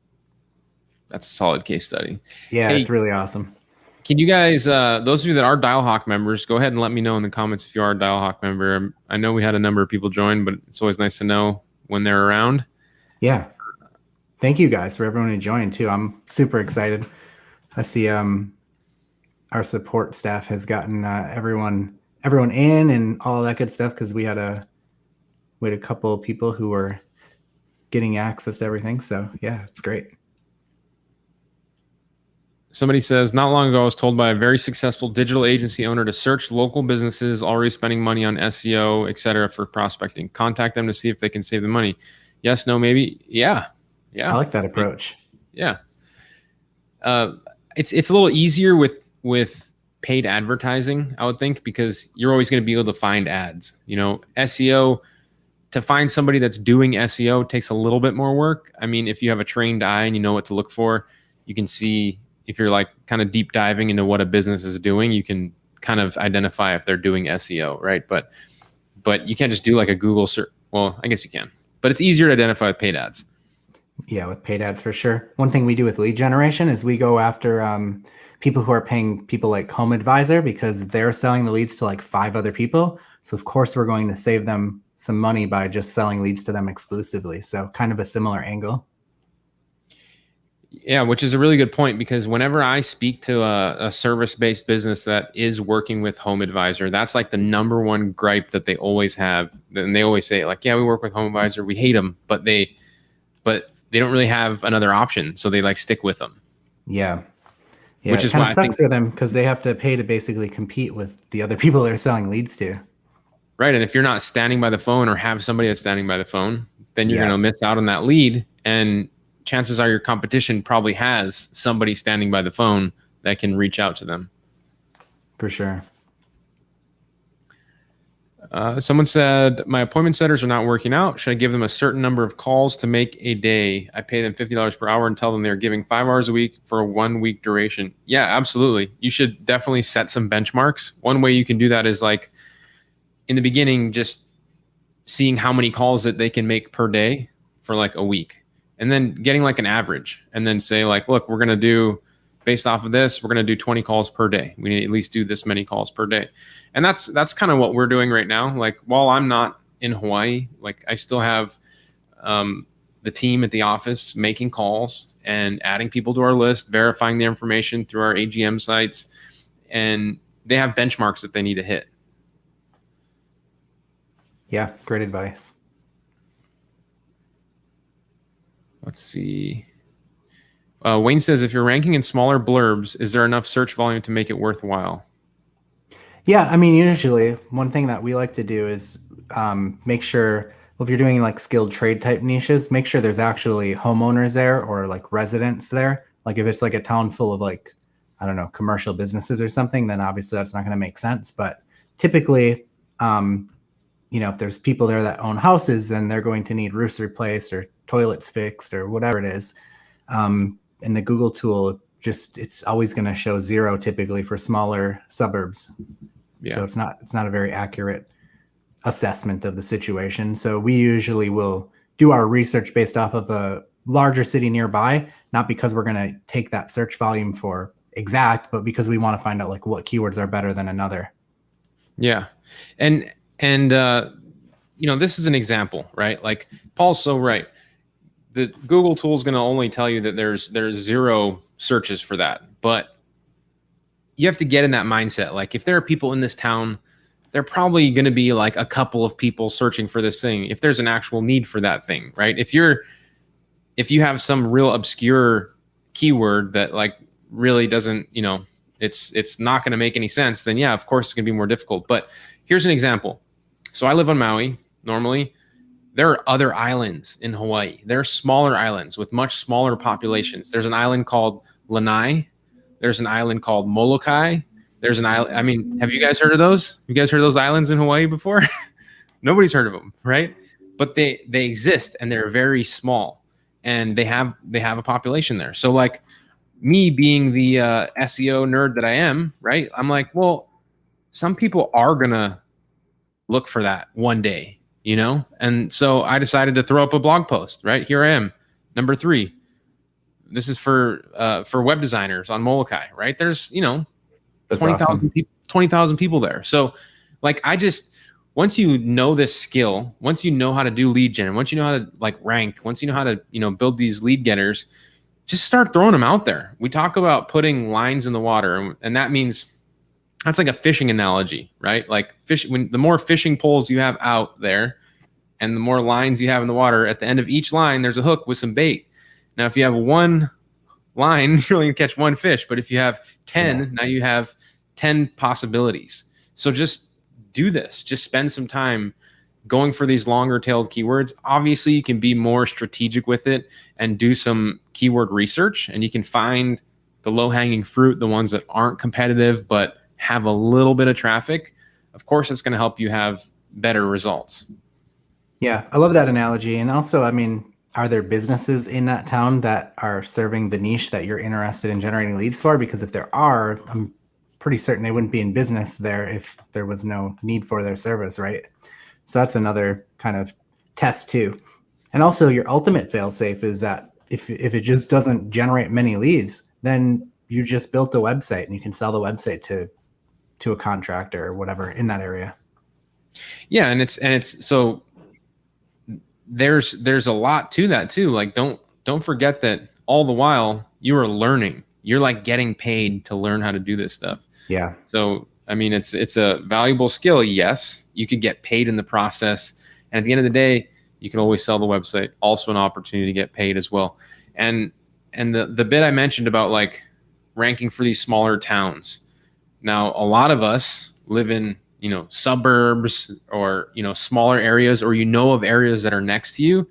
That's a solid case study. Yeah, it's really awesome. Can you guys, those of you that are Dialhawk members, go ahead and let me know in the comments if you are a Dialhawk member. I know we had a number of people join, but it's always nice to know when they're around. Yeah. Thank you guys for everyone who joined too. I'm super excited. I see our support staff has gotten everyone in and all that good stuff, because we had a couple of people who were getting access to everything. So yeah, it's great. Somebody says, not long ago, I was told by a very successful digital agency owner to search local businesses already spending money on SEO, et cetera, for prospecting. Contact them to see if they can save the money. Yes, no, maybe. Yeah. I like that approach. Yeah. It's a little easier with paid advertising, I would think, because you're always going to be able to find ads. SEO, to find somebody that's doing SEO takes a little bit more work. I mean, if you have a trained eye and you know what to look for, you can see. If you're like kind of deep diving into what a business is doing, you can kind of identify if they're doing SEO, right? But you can't just do like a Google search. Well, I guess you can, but it's easier to identify with paid ads. Yeah, with paid ads for sure. One thing we do with lead generation is we go after people who are paying people like Home Advisor, because they're selling the leads to like 5 other people. So of course we're going to save them some money by just selling leads to them exclusively. So kind of a similar angle. Yeah, which is a really good point, because whenever I speak to a service-based business that is working with Home Advisor, that's like the number one gripe that they always have. And they always say like, yeah, we work with Home Advisor, we hate them, but they don't really have another option. So they like stick with them. Yeah. Which is why it sucks for them, because they have to pay to basically compete with the other people they're selling leads to. Right. And if you're not standing by the phone or have somebody that's standing by the phone, then you're going to miss out on that lead. And chances are your competition probably has somebody standing by the phone that can reach out to them. For sure. Someone said, my appointment setters are not working out. Should I give them a certain number of calls to make a day? I pay them $50 per hour and tell them they're giving 5 hours a week for a 1 week duration. Yeah, absolutely. You should definitely set some benchmarks. One way you can do that is like in the beginning, just seeing how many calls that they can make per day for like a week. And then getting like an average, and then say like, look, we're going to do, based off of this, we're going to do 20 calls per day. We need to at least do this many calls per day. And that's kind of what we're doing right now. Like while I'm not in Hawaii, like I still have the team at the office making calls and adding people to our list, verifying the information through our AGM sites. And they have benchmarks that they need to hit. Yeah, great advice. Let's see. Wayne says, if you're ranking in smaller blurbs, is there enough search volume to make it worthwhile? Yeah, I mean, usually one thing that we like to do is make sure, well, if you're doing like skilled trade type niches, make sure there's actually homeowners there or like residents there. Like if it's like a town full of like, I don't know, commercial businesses or something, then obviously that's not going to make sense. But typically, if there's people there that own houses, then they're going to need roofs replaced or toilets fixed or whatever it is. And the Google tool, it's always going to show 0 typically for smaller suburbs. Yeah. So it's not a very accurate assessment of the situation. So we usually will do our research based off of a larger city nearby, not because we're going to take that search volume for exact, but because we want to find out like what keywords are better than another. Yeah. And this is an example, right? Like Paul's so right. The Google tool is going to only tell you that there's 0 searches for that, but you have to get in that mindset. Like if there are people in this town, they're probably going to be like a couple of people searching for this thing. If there's an actual need for that thing, right? If you have some real obscure keyword that like really doesn't, it's not going to make any sense, then yeah, of course it's going to be more difficult. But here's an example. So I live on Maui normally. there are other islands in Hawaii. There are smaller islands with much smaller populations. There's an island called Lanai. There's an island called Molokai. There's an island. I mean, have you guys heard of those? You guys heard of those islands in Hawaii before? Nobody's heard of them, right? But they exist, and they're very small, and they have a population there. So like me being the SEO nerd that I am, right? I'm like, well, some people are gonna look for that one day, you know? And so I decided to throw up a blog post, right? Here I am, number 3. This is for web designers on Molokai, right? There's, you know, 20,000 awesome. people, 20,000 people there. So like, once you know this skill, once you know how to do lead gen, once you know how to like rank, once you know how to, you know, build these lead getters, just start throwing them out there. We talk about putting lines in the water, and that means, that's like a fishing analogy, right? Like the more fishing poles you have out there and the more lines you have in the water, at the end of each line, there's a hook with some bait. Now, if you have one line, you're only gonna catch one fish, but if you have 10, now you have 10 possibilities. So just do this. Just spend some time going for these longer tailed keywords. Obviously, you can be more strategic with it and do some keyword research, and you can find the low hanging fruit, the ones that aren't competitive, but have a little bit of traffic. Of course, it's going to help you have better results. Yeah, I love that analogy. And also, I mean, are there businesses in that town that are serving the niche that you're interested in generating leads for? Because if there are, I'm pretty certain they wouldn't be in business there if there was no need for their service, right? So that's another kind of test too. And also your ultimate fail-safe is that if it just doesn't generate many leads, then you just built a website and you can sell the website to a contractor or whatever in that area. Yeah, and it's so there's a lot to that too. Like don't forget that all the while you are learning. You're like getting paid to learn how to do this stuff. Yeah. So I mean, it's a valuable skill. Yes, you could get paid in the process, and at the end of the day, you can always sell the website. Also, an opportunity to get paid as well. And the bit I mentioned about like ranking for these smaller towns. Now, a lot of us live in, you know, suburbs or, you know, smaller areas, or, you know, of areas that are next to you.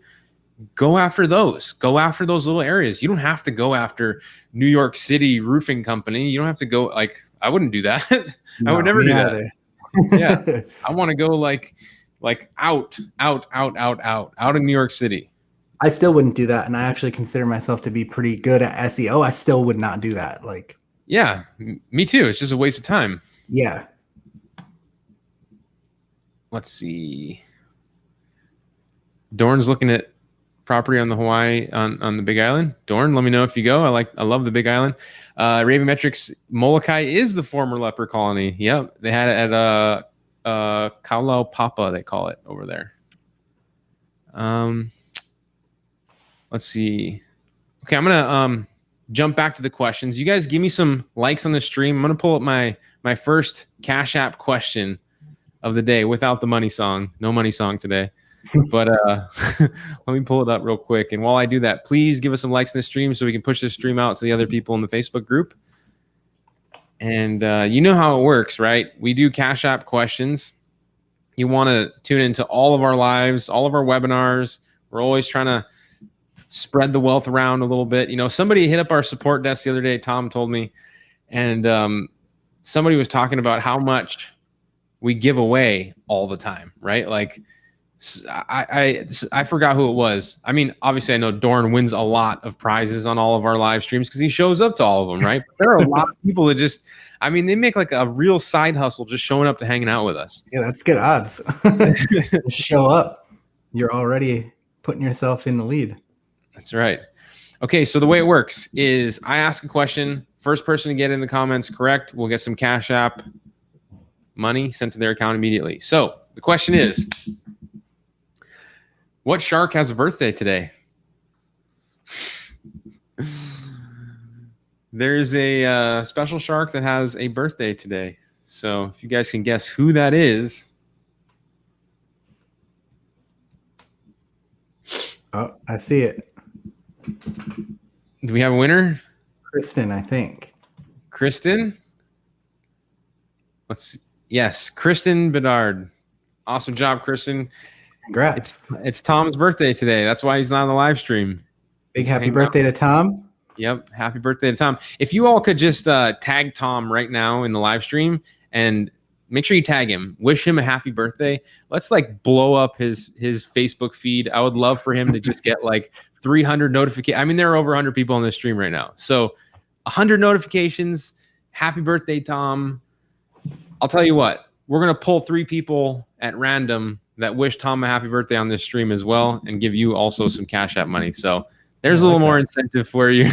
Go after those. Go after those little areas. You don't have to go after New York City roofing company. You don't have to go, like, I wouldn't do that. No, I would never do either. that. Yeah. I want to go like out of New York City. I still wouldn't do that. And I actually consider myself to be pretty good at SEO. I still would not do that. Like, yeah, me too. It's just a waste of time. Yeah. Let's see. Dorn's looking at property on the Hawaii on the Big Island. Dorn, let me know if you go. I love the Big Island. Ravenmetrics, Molokai is the former leper colony. Yep, they had it at Kaulau Papa, they call it over there. Let's see. Okay, I'm gonna jump back to the questions. You guys give me some likes on the stream. I'm gonna pull up my first Cash App question of the day without the money song. No money song today. But let me pull it up real quick. And while I do that, please give us some likes in the stream so we can push this stream out to the other people in the Facebook group. And you know how it works, right? We do Cash App questions. You want to tune into all of our lives, all of our webinars. We're always trying to spread the wealth around a little bit. You know, somebody hit up our support desk the other day, Tom told me, and somebody was talking about how much we give away all the time, right? Like, I forgot who it was. I mean, obviously I know Dorn wins a lot of prizes on all of our live streams because he shows up to all of them, right? But there are a lot of people that just, I mean, they make like a real side hustle just showing up to hanging out with us. Yeah, that's good odds. Show up. You're already putting yourself in the lead. That's right. Okay, so the way it works is I ask a question. First person to get in the comments correct will get some Cash App money sent to their account immediately. So the question is, what shark has a birthday today? There's a special shark that has a birthday today. So if you guys can guess who that is. Oh, I see it. Do we have a winner? Kristen, I think. Kristen? Let's see. Yes, Kristen Bedard. Awesome job, Kristen. Congrats. It's Tom's birthday today. That's why he's not on the live stream. Big happy birthday to Tom. Yep. Happy birthday to Tom. If you all could just tag Tom right now in the live stream and make sure you tag him, wish him a happy birthday. Let's like blow up his Facebook feed. I would love for him to just get like 300 notifications. I mean, there are over 100 people on this stream right now. So 100 notifications. Happy birthday, Tom. I'll tell you what, we're going to pull 3 people at random that wish Tom a happy birthday on this stream as well and give you also some Cash App money. So there's a little more incentive for you.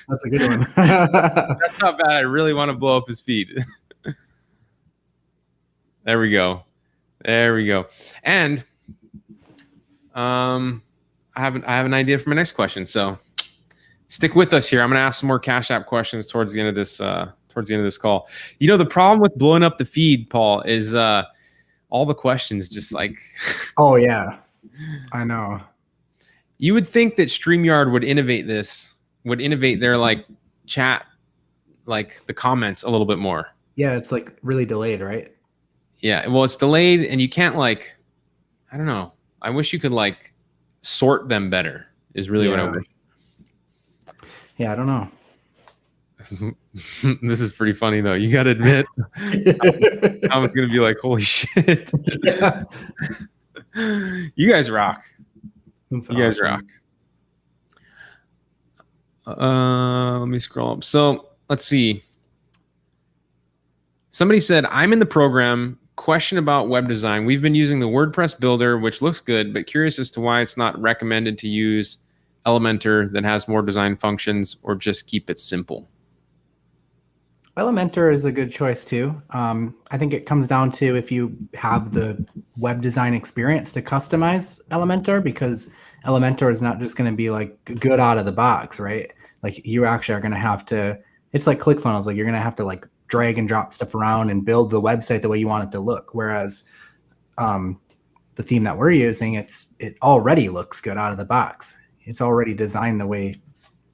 That's a good one. That's not bad. I really want to blow up his feed. There we go. There we go. And I have an idea for my next question. So stick with us here. I'm going to ask some more Cash App questions towards the end of this call. You know, the problem with blowing up the feed, Paul, is all the questions just like oh yeah, I know. You would think that StreamYard would innovate their like chat, like the comments a little bit more. Yeah, it's like really delayed, right? Yeah, well, it's delayed and you can't like, I don't know. I wish you could like sort them better is really what I wish. Yeah, I don't know. This is pretty funny though. You got to admit, I was going to be like, holy shit. Yeah. You guys rock. That's you guys rock. Let me scroll up. So let's see. Somebody said, I'm in the program. Question about web design. We've been using the WordPress builder, which looks good, but curious as to why it's not recommended to use Elementor that has more design functions or just keep it simple. Elementor is a good choice too. I think it comes down to if you have the web design experience to customize Elementor, because Elementor is not just going to be like good out of the box, right? Like you actually are going to have to, it's like ClickFunnels, like you're going to have to like drag and drop stuff around and build the website the way you want it to look. Whereas the theme that we're using, it already looks good out of the box. It's already designed the way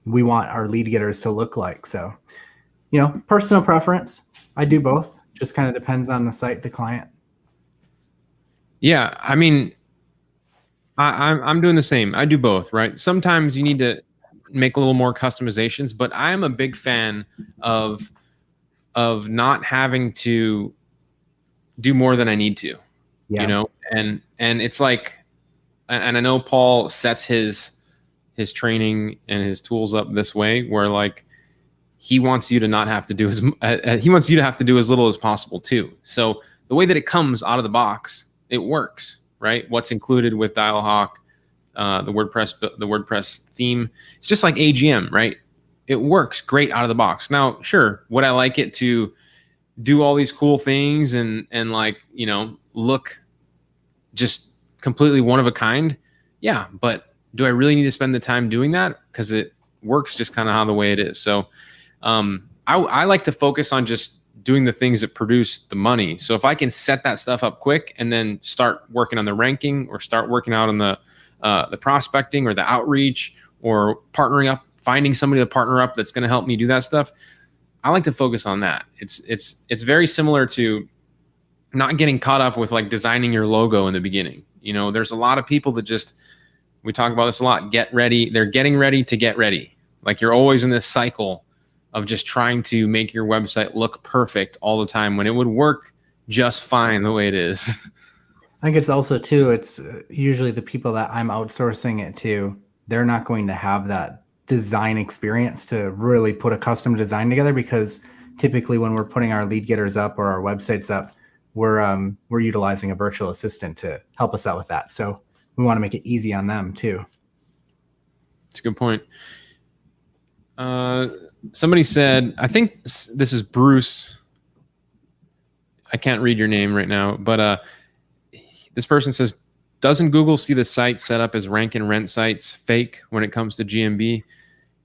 we want our lead getters to look like. So, you know, personal preference. I do both. Just kind of depends on the site, the client. Yeah, I mean, I'm doing the same. I do both, right? Sometimes you need to make a little more customizations, but I'm a big fan of not having to do more than I need to. Yeah. You know, and it's like, and I know Paul sets his training and his tools up this way, where like he wants you to not have to do he wants you to have to do as little as possible too. So the way that it comes out of the box, it works, right? What's included with Dialhawk, the WordPress theme, it's just like AGM, right? It works great out of the box. Now, sure, would I like it to do all these cool things and like, you know, look just completely one of a kind? Yeah, but do I really need to spend the time doing that? Because it works just kind of how the way it is. So I like to focus on just doing the things that produce the money. So if I can set that stuff up quick and then start working on the ranking or start working out on the prospecting or the outreach or partnering up, finding somebody to partner up that's going to help me do that stuff, I like to focus on that. It's very similar to not getting caught up with like designing your logo in the beginning. You know, there's a lot of people that just, we talk about this a lot, get ready. They're getting ready to get ready. Like you're always in this cycle of just trying to make your website look perfect all the time when it would work just fine the way it is. I think it's also too, it's usually the people that I'm outsourcing it to, they're not going to have that design experience to really put a custom design together, because typically when we're putting our lead getters up or our websites up, we're utilizing a virtual assistant to help us out with that. So we want to make it easy on them too. That's a good point. Somebody said, I think this is Bruce. I can't read your name right now, but this person says, doesn't Google see the site set up as rank and rent sites fake when it comes to GMB?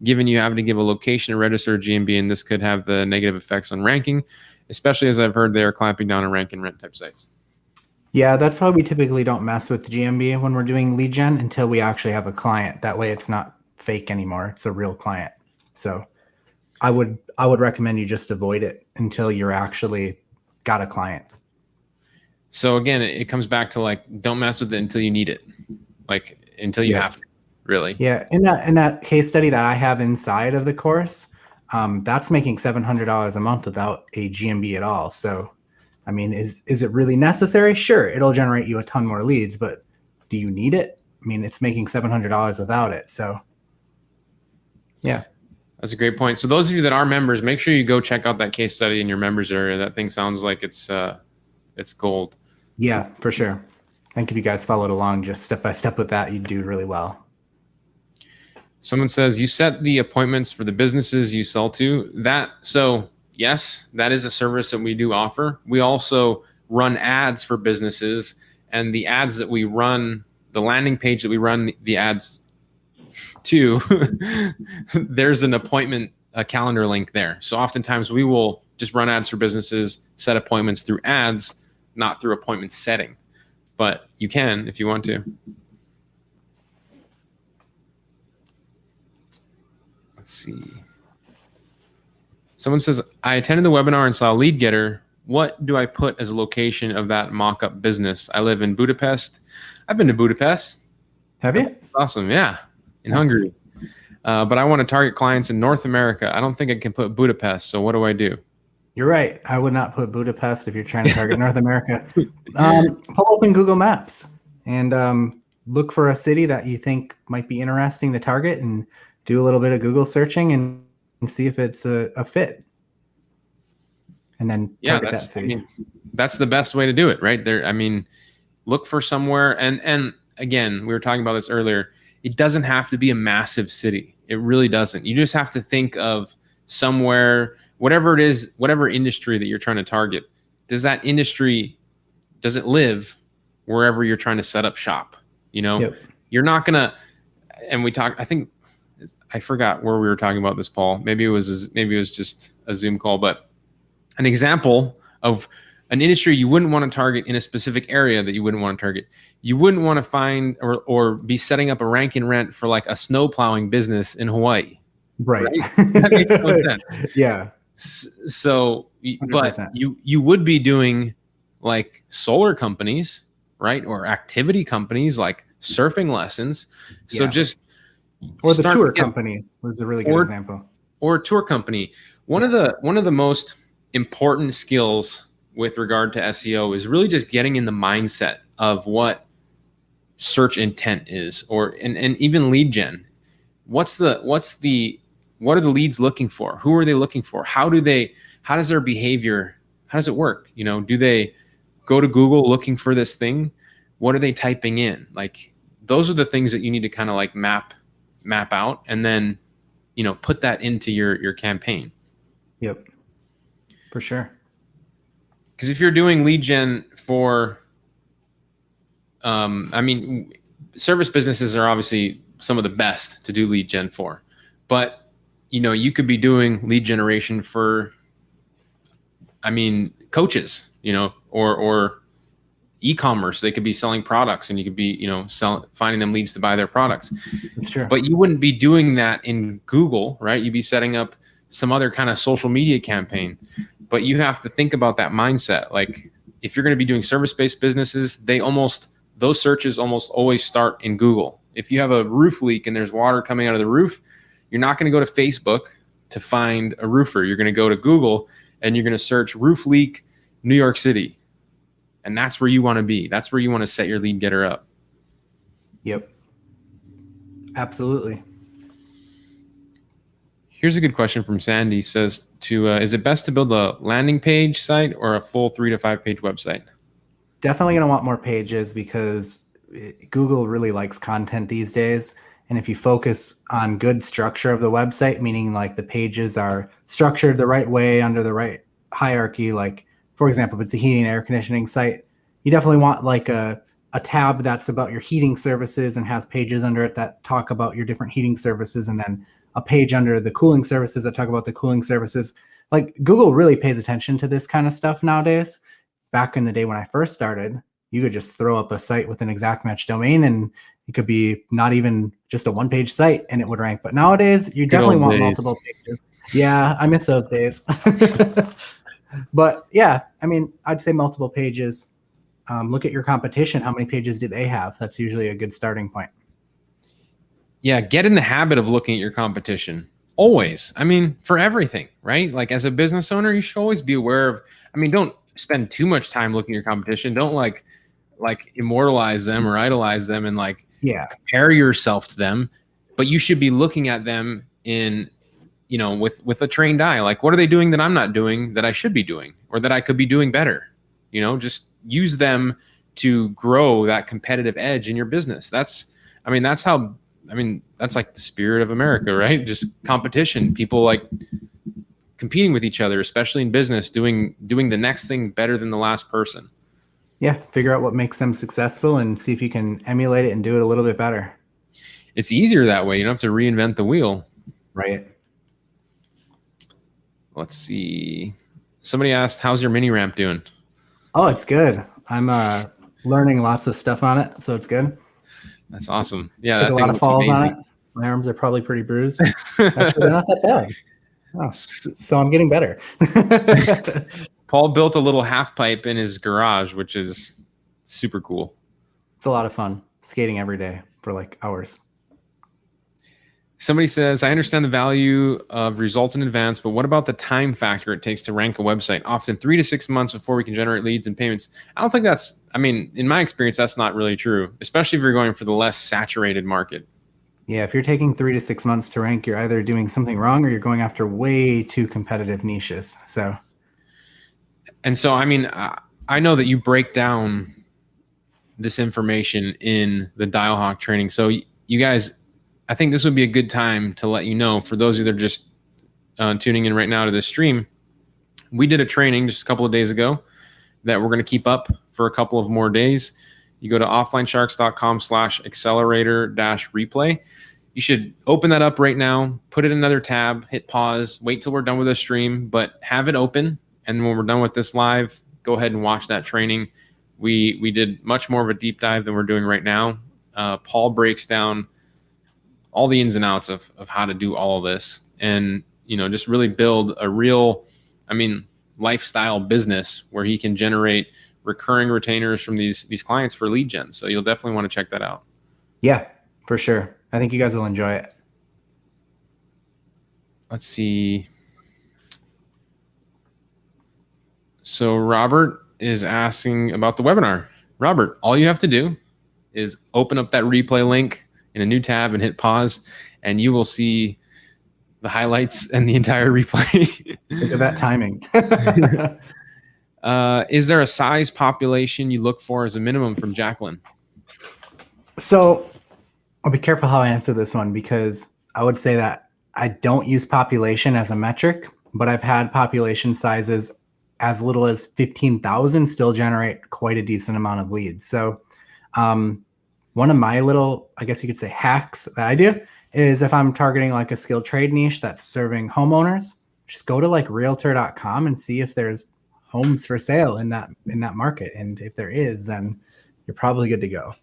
Given you having to give a location to register GMB, and this could have the negative effects on ranking, especially as I've heard they are clamping down on rank and rent type sites. Yeah, that's why we typically don't mess with GMB when we're doing lead gen until we actually have a client. That way it's not fake anymore. It's a real client. So I would recommend you just avoid it until you're actually got a client. So again, it comes back to like, don't mess with it until you need it, like until you have to, really. Yeah, in that case study that I have inside of the course, that's making $700 a month without a GMB at all. So, I mean, is it really necessary? Sure, it'll generate you a ton more leads, but do you need it? I mean, it's making $700 without it. So, yeah. That's a great point. So those of you that are members, make sure you go check out that case study in your members area. That thing sounds like it's gold. Yeah, for sure. I think if you guys followed along just step by step with that, you'd do really well. Someone says you set the appointments for the businesses you sell to. So yes, that is a service that we do offer. We also run ads for businesses, and the ads that we run, the landing page that we run the ads to, there's an appointment, a calendar link there. So oftentimes we will just run ads for businesses, set appointments through ads, not through appointment setting. But you can if you want to. Let's see. Someone says, I attended the webinar and saw Lead Getter. What do I put as a location of that mock-up business? I live in Budapest. I've been to Budapest. Have you? That's awesome. Yeah. In Hungary. But I want to target clients in North America. I don't think I can put Budapest. So what do I do? You're right. I would not put Budapest if you're trying to target North America. Pull open Google Maps and look for a city that you think might be interesting to target and do a little bit of Google searching and see if it's a fit. And then target that city. I mean, that's the best way to do it, right? There. I mean, look for somewhere. And again, we were talking about this earlier. It doesn't have to be a massive city. It really doesn't. You just have to think of somewhere, whatever it is, whatever industry that you're trying to target. Does that industry, does it live wherever you're trying to set up shop? You know, Yep. You're not gonna. And we talked. I think I forgot where we were talking about this, Paul. Maybe it was just a Zoom call, but an example of an industry you wouldn't want to target in a specific area that you wouldn't want to target. You wouldn't want to find or be setting up a rank and rent for like a snow plowing business in Hawaii. Right. That makes no sense. Yeah. So, 100%. but you would be doing like solar companies, right? Or activity companies like surfing lessons. So just or the tour companies was a really good example. Or a tour company. One of the most important skills with regard to SEO is really just getting in the mindset of what search intent is, and even lead gen. What are the leads looking for? Who are they looking for? How does their behavior, how does it work? You know, do they go to Google looking for this thing? What are they typing in? Like, those are the things that you need to kind of like map out, and then, you know, put that into your campaign. Yep. For sure. Because if you're doing lead gen for, I mean, service businesses are obviously some of the best to do lead gen for, but you know, you could be doing lead generation for, I mean, coaches, you know, or e-commerce. They could be selling products, and you could be, you know, finding them leads to buy their products. That's true. But you wouldn't be doing that in Google, right? You'd be setting up some other kind of social media campaign. But you have to think about that mindset. Like, if you're going to be doing service-based businesses, those searches almost always start in Google. If you have a roof leak and there's water coming out of the roof, you're not going to go to Facebook to find a roofer. You're going to go to Google and you're going to search roof leak, New York City. And that's where you want to be. That's where you want to set your lead getter up. Yep. Absolutely. Here's a good question from Sandy. Says is it best to build a landing page site or a full 3 to 5 page website? Definitely going to want more pages because Google really likes content these days. And if you focus on good structure of the website, meaning like the pages are structured the right way under the right hierarchy, like, for example, if it's a heating and air conditioning site, you definitely want like a tab that's about your heating services and has pages under it that talk about your different heating services, and then a page under the cooling services that talk about the cooling services. Like, Google really pays attention to this kind of stuff nowadays. Back in the day when I first started, you could just throw up a site with an exact match domain and it could be not even just a one-page site and it would rank. But nowadays, you definitely want multiple pages. Yeah, I miss those days. But yeah, I mean, I'd say multiple pages look at your competition. How many pages do they have? That's usually a good starting point. Yeah, get in the habit of looking at your competition. Always. I mean, for everything, right? Like as a business owner, you should always be aware of, I mean, don't spend too much time looking at your competition. Don't like immortalize them or idolize them and like compare yourself to them. But you should be looking at them in, you know, with a trained eye. Like, what are they doing that I'm not doing that I should be doing or that I could be doing better? You know, just use them to grow that competitive edge in your business. That's like the spirit of America, right? Just competition, people like competing with each other, especially in business, doing the next thing better than the last person. Yeah, figure out what makes them successful and see if you can emulate it and do it a little bit better. It's easier that way. You don't have to reinvent the wheel. Right. Let's see. Somebody asked, how's your mini ramp doing? Oh, it's good. I'm learning lots of stuff on it, so it's good. That's awesome. Yeah, took a lot of falls on it. My arms are probably pretty bruised. Actually, they're not that bad. Oh, so I'm getting better. Paul built a little half pipe in his garage, which is super cool. It's a lot of fun skating every day for like hours. Somebody says, I understand the value of results in advance, but what about the time factor it takes to rank a website? Often 3 to 6 months before we can generate leads and payments. I don't think that's, I mean, in my experience, that's not really true, especially if you're going for the less saturated market. Yeah, if you're taking 3 to 6 months to rank, you're either doing something wrong or you're going after way too competitive niches. And so, I mean, I know that you break down this information in the Dialhawk training. So you guys, I think this would be a good time to let you know, for those of you that are just tuning in right now to this stream, we did a training just a couple of days ago that we're going to keep up for a couple of more days. You go to offlinesharks.com/accelerator-replay. You should open that up right now, put it in another tab, hit pause, wait till we're done with the stream, but have it open. And when we're done with this live, go ahead and watch that training. We did much more of a deep dive than we're doing right now. Paul breaks down all the ins and outs of how to do all of this and, you know, just really build a real, I mean, lifestyle business where he can generate recurring retainers from these clients for lead gen. So you'll definitely want to check that out. Yeah, for sure. I think you guys will enjoy it. Let's see. So Robert is asking about the webinar. Robert, all you have to do is open up that replay link in a new tab and hit pause, and you will see the highlights and the entire replay. Look at that timing. Is there a size population you look for as a minimum from Jacqueline? So I'll be careful how I answer this one, because I would say that I don't use population as a metric, but I've had population sizes as little as 15,000 still generate quite a decent amount of leads. So one of my little, I guess you could say, hacks that I do is if I'm targeting like a skilled trade niche that's serving homeowners, just go to like realtor.com and see if there's homes for sale in that market. And if there is, then you're probably good to go.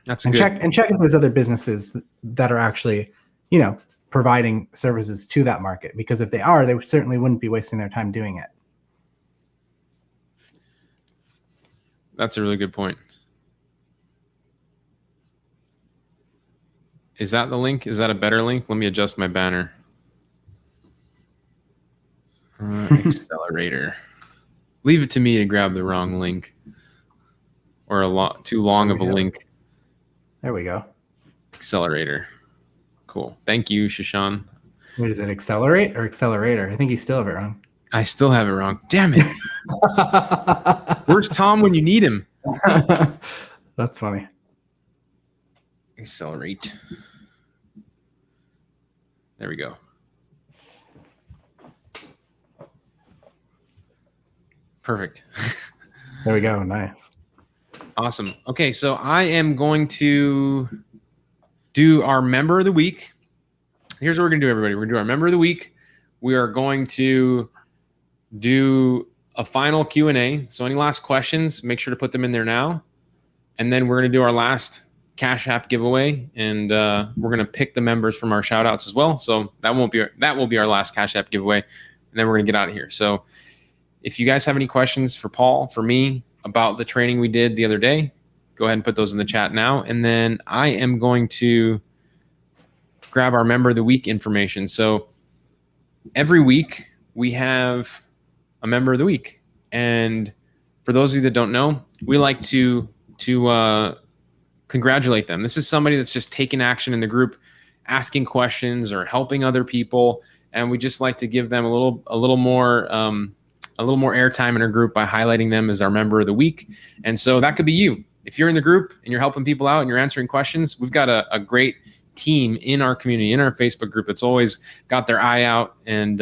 That's and good. check if there's other businesses that are actually, you know, providing services to that market, because if they are, they certainly wouldn't be wasting their time doing it. That's a really good point. Is that the link? Is that a better link? Let me adjust my banner. Accelerator. Leave it to me to grab the wrong link or too long of a link. There we go. Accelerator. Cool. Thank you, Shashan. Wait, is it accelerate or accelerator? I think you still have it wrong. I still have it wrong. Damn it. Where's Tom when you need him? That's funny. Accelerate. There we go. Perfect. There we go. Nice. Awesome. Okay, so I am going to do our member of the week. Here's what we're going to do, everybody. We're going to do our member of the week. We are going to do a final Q&A. So any last questions, make sure to put them in there now. And then we're going to do our last Cash App giveaway, and we're going to pick the members from our shout outs as well. So that will be our last Cash App giveaway, and then we're going to get out of here. So if you guys have any questions for Paul, for me, about the training we did the other day, go ahead and put those in the chat now. And then I am going to grab our member of the week information. So every week we have a member of the week. And for those of you that don't know, we like to congratulate them. This is somebody that's just taking action in the group, asking questions or helping other people. And we just like to give them a little more airtime in our group by highlighting them as our member of the week. And so that could be you. If you're in the group and you're helping people out and you're answering questions, we've got a great team in our community, in our Facebook group, that's always got their eye out. And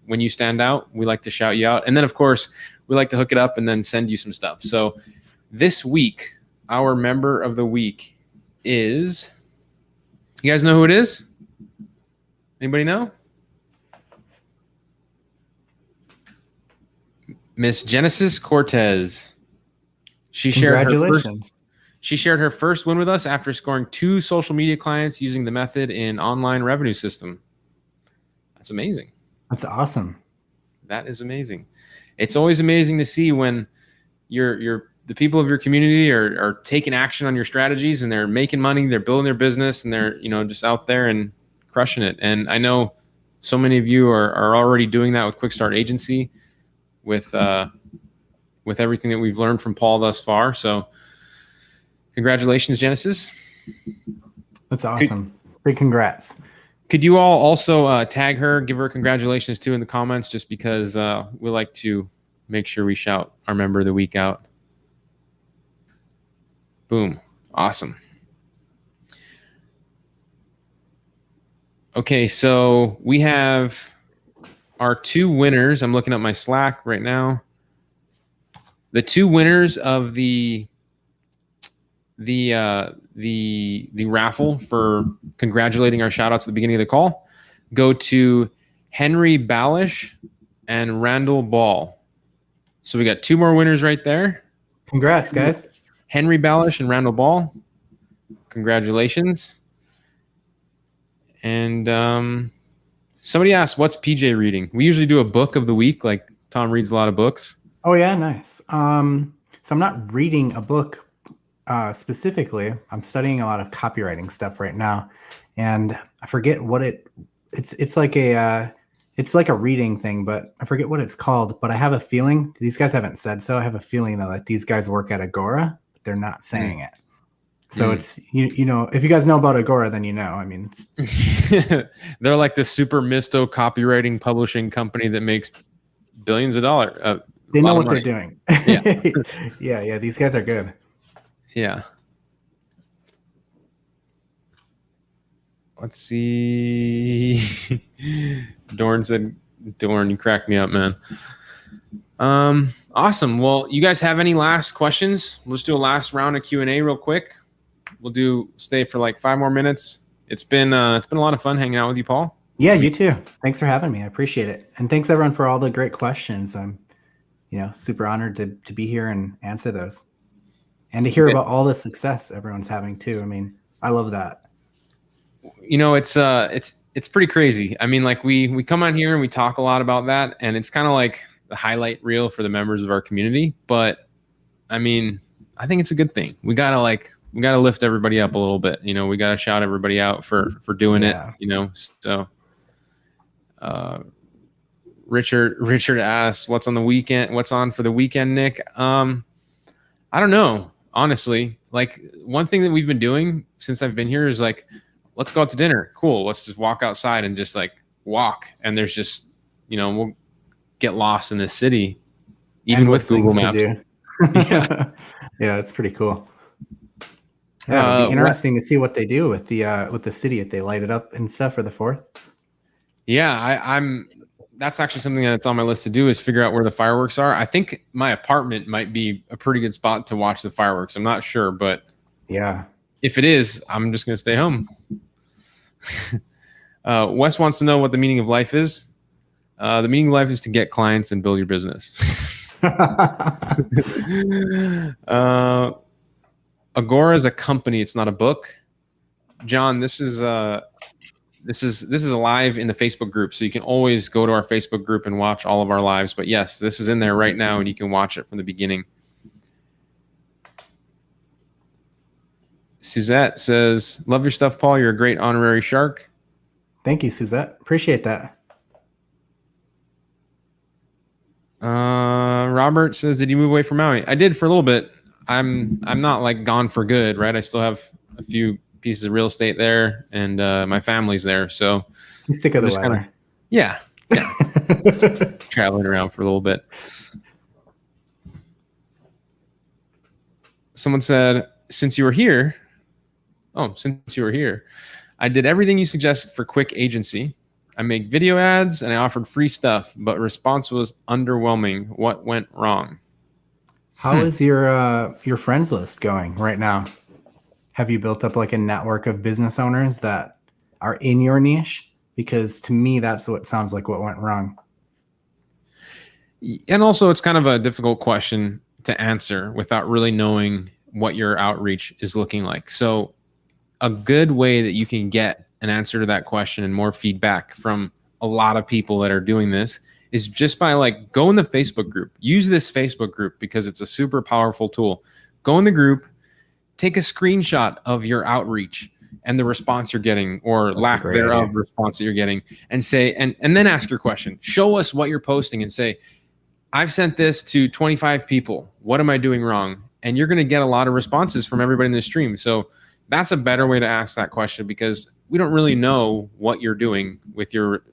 when you stand out, we like to shout you out. And then, of course, we like to hook it up and then send you some stuff. So this week, our member of the week is, you guys know who it is? Anybody know? Miss Genesis Cortez. She shared her first win with us after scoring 2 social media clients using the method in online revenue system. That's amazing. That's awesome. That is amazing. It's always amazing to see when the people of your community are taking action on your strategies and they're making money, they're building their business, and they're just out there and crushing it. And I know so many of you are already doing that with Quick Start Agency, with everything that we've learned from Paul thus far. So congratulations, Genesis. That's awesome. Big congrats. Could you all also tag her, give her congratulations too in the comments, just because we like to make sure we shout our member of the week out. Boom. Awesome. Okay, so we have our 2 winners. I'm looking at my Slack right now. The 2 winners of the raffle for congratulating our shout outs at the beginning of the call go to Henry Ballish and Randall Ball. So we got 2 more winners right there. Congrats, guys. Henry Ballish and Randall Ball. Congratulations. And somebody asked, what's PJ reading? We usually do a book of the week. Like Tom reads a lot of books. Oh yeah, nice. So I'm not reading a book specifically. I'm studying a lot of copywriting stuff right now, and I forget what it's like a reading thing, but I forget what it's called. But I have a feeling, these guys haven't said so, I have a feeling that these guys work at Agora, but they're not saying it. So it's you know, if you guys know about Agora, then you know. I mean, they're like the super misto copywriting publishing company that makes billions of dollars. They know what they're doing. Yeah. yeah. These guys are good. Yeah. Let's see. Dorn said, Dorn, you cracked me up, man. Awesome. Well, you guys have any last questions? We'll just do a last round of Q&A real quick. We'll stay for like 5 more minutes. It's been a lot of fun hanging out with you, Paul. Yeah, you too. Thanks for having me. I appreciate it. And thanks everyone for all the great questions. I'm super honored to be here and answer those, and to hear about all the success everyone's having too. I mean, I love that. It's pretty crazy. I mean, like we come on here and we talk a lot about that, and it's kind of like the highlight reel for the members of our community. But I mean, I think it's a good thing. We gotta lift everybody up a little bit. We gotta shout everybody out for doing it. So Richard asks, what's on the weekend? What's on for the weekend, Nick? I don't know, honestly. Like, one thing that we've been doing since I've been here is like, let's go out to dinner. Cool. Let's just walk outside and just like walk. And there's just, we'll get lost in this city, even with Google Maps. Yeah. Yeah, it's pretty cool. Yeah, it'd be interesting to see what they do with the city if they light it up and stuff for the 4th. Yeah, that's actually something that's on my list to do, is figure out where the fireworks are. I think my apartment might be a pretty good spot to watch the fireworks. I'm not sure, but yeah, if it is, I'm just going to stay home. Wes wants to know what the meaning of life is. The meaning of life is to get clients and build your business. Agora is a company. It's not a book. John, this is live in the Facebook group, so you can always go to our Facebook group and watch all of our lives. But yes, this is in there right now, and you can watch it from the beginning. Suzette says, love your stuff, Paul. You're a great honorary shark. Thank you, Suzette. Appreciate that. Robert says, did you move away from Maui? I did for a little bit. I'm not like gone for good, right? I still have a few pieces of real estate there, and my family's there. So I'm sick of the weather. Yeah. Traveling around for a little bit. Someone said, since you were here, I did everything you suggest for quick agency. I make video ads and I offered free stuff, but response was underwhelming. What went wrong? How is your friends list going right now? Have you built up like a network of business owners that are in your niche? Because to me, that's what sounds like what went wrong. And also, it's kind of a difficult question to answer without really knowing what your outreach is looking like. So a good way that you can get an answer to that question and more feedback from a lot of people that are doing this is just by like go in the Facebook group. Use this Facebook group because it's a super powerful tool. Go in the group, take a screenshot of your outreach and the response you're getting, or lack thereof response that you're getting, and say, and then ask your question. Show us what you're posting and say, I've sent this to 25 people. What am I doing wrong? And you're going to get a lot of responses from everybody in the stream. So that's a better way to ask that question, because we don't really know what you're doing with your,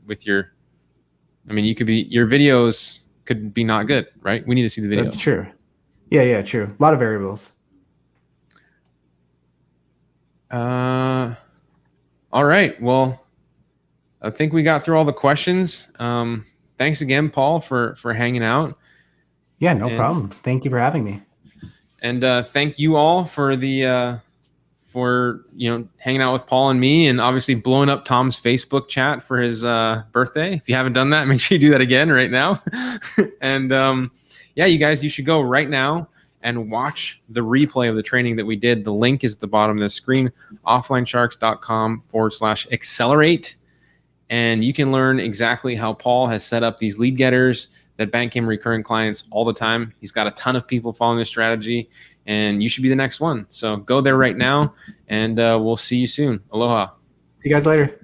I mean, your videos could be not good, right? We need to see the videos. That's true. Yeah, true. A lot of variables. All right. Well, I think we got through all the questions. Thanks again, Paul, for hanging out. Yeah, no problem. Thank you for having me. And thank you all for the for hanging out with Paul and me, and obviously blowing up Tom's Facebook chat for his birthday. If you haven't done that, make sure you do that again right now. And yeah, you guys, you should go right now and watch the replay of the training that we did. The link is at the bottom of the screen, offlinesharks.com/accelerate. And you can learn exactly how Paul has set up these lead getters that bank him recurring clients all the time. He's got a ton of people following this strategy, and you should be the next one. So go there right now, and we'll see you soon. Aloha. See you guys later.